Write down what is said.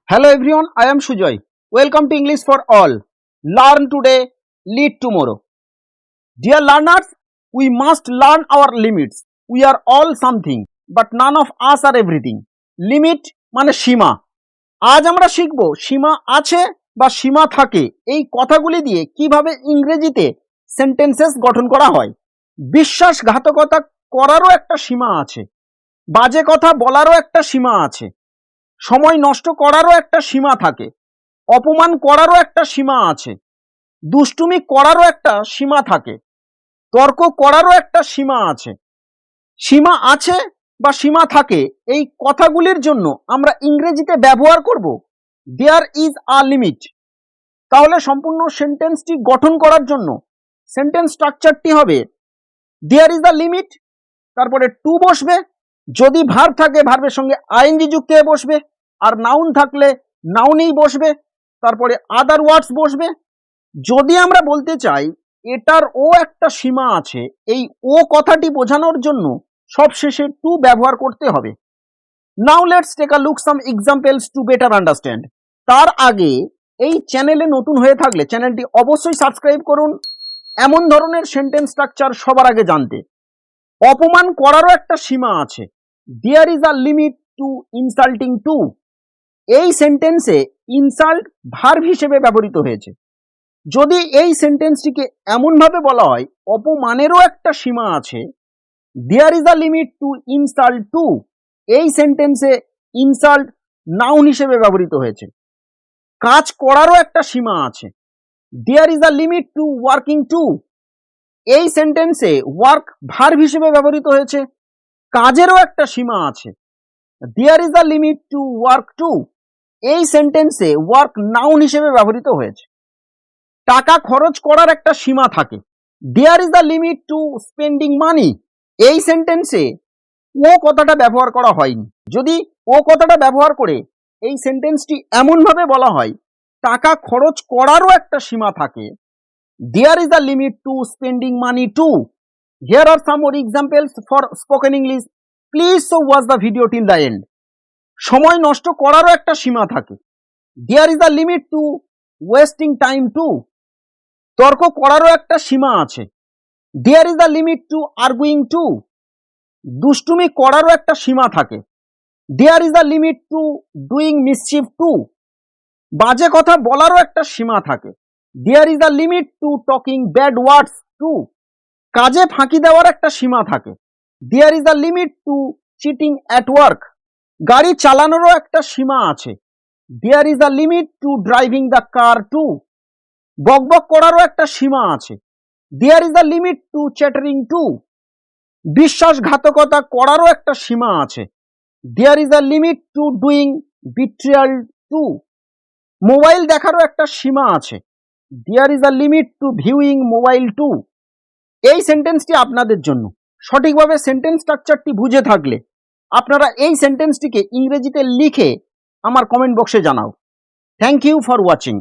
Hello everyone, I am Sujoy. Welcome to English for all. Learn today, lead tomorrow. Dear learners, we must learn our limits. We are all something, but none of us are everything. Limit মানে সীমা। আজ আমরা শিখব সীমা আছে বা সীমা থাকে এই কথাগুলি দিয়ে কিভাবে ইংরেজিতে সেন্টেন্সেস গঠন করা হয়। বিশ্বাসঘাতকতা করারও একটা সীমা আছে, বাজে কথা বলারও একটা সীমা আছে, সময় নষ্ট করারও একটা সীমা থাকে, অপমান করারও একটা সীমা আছে, দুষ্টুমি করারও একটা সীমা থাকে, তর্ক করারও একটা সীমা আছে। সীমা আছে বা সীমা থাকে এই কথাগুলির জন্য আমরা ইংরেজিতে ব্যবহার করব দেয়ার ইজ আ লিমিট। তাহলে সম্পূর্ণ সেন্টেন্সটি গঠন করার জন্য সেন্টেন্স স্ট্রাকচারটি হবে দেয়ার ইজ আ লিমিট, তারপরে টু বসবে, যদি ভার্ব থাকে ভার্বের সঙ্গে আইএনজি যুক্ত হয়ে বসবে, আর নাউন থাকলে নাউনেই বসবে, তারপরে আদার ওয়ার্ডস বসবে। যদি আমরা বলতে চাই এটার ও একটা সীমা আছে, এই ও কথাটি বোঝানোর জন্য সবশেষে টু ব্যবহার করতে হবে। Now let's take a look some examples to better understand. তার আগে এই চ্যানেলে নতুন হয়ে থাকলে চ্যানেলটি অবশ্যই সাবস্ক্রাইব করুন এমন ধরনের সেন্টেন্স স্ট্রাকচার সবার আগে জানতে। অপমান করারও একটা সীমা আছে, there is a limit to insulting too. এই সেন্টেন্সে ইনসাল্ট ভার্ব হিসেবে ব্যবহৃত হয়েছে। যদি এই সেন্টেন্সটিকে এমনভাবে বলা হয় অপমানেরও একটা সীমা আছে, there is a limit to insult too. এই সেন্টেন্সে ইনসাল্ট নাউন হিসেবে ব্যবহৃত হয়েছে। কাজ করারও একটা সীমা আছে, there is a limit to working too. এই সেন্টেন্সে ওয়ার্ক ভার্ব হিসেবে ব্যবহৃত হয়েছে। কাজেরও একটা সীমা আছে, there is a limit to work too. এই সেন্টেন্সে ওয়ার্ক নাউন হিসেবে ব্যবহৃত হয়েছে। টাকা খরচ করার একটা সীমা থাকে, there is a limit to spending money. এই সেন্টেন্সে ও কথাটা ব্যবহার করা হয়নি। যদি ও কথাটা ব্যবহার করে এই সেন্টেন্সটি এমনভাবে বলা হয় টাকা খরচ করারও একটা সীমা থাকে, there is a limit to spending money too. Here are some more examples for spoken English. Please so watch the video till the end. সময় নষ্ট করারও একটা সীমা থাকে, there is a limit to wasting time too. তর্ক করারও একটা সীমা আছে, there is a limit to arguing too. দুষ্টুমি করারও একটা সীমা থাকে, there is a limit to doing mischief too. বাজে কথা বলারও একটা সীমা থাকে, there is a limit to talking bad words too. কাজে ফাঁকি দেওয়ার একটা সীমা থাকে, there is a limit to cheating at work. গাড়ি চালানোরও একটা সীমা আছে, there is a limit to driving the car too. বকবক করারও একটা সীমা আছে, there is a limit to chattering too. বিশ্বাসঘাতকতা করারও একটা সীমা আছে, there is a limit to doing betrayal too. Mobile দেখারও একটা সীমা আছে, there is a limit to viewing mobile too. এই সেন্টেন্সটি আপনাদের জন্য। সঠিকভাবে সেন্টেন্স স্ট্রাকচারটি বুঝে থাকলে আপনারা এই সেন্টেন্সটিকে ইংরেজিতে লিখে আমার কমেন্ট বক্সে জানাও। Thank you for watching.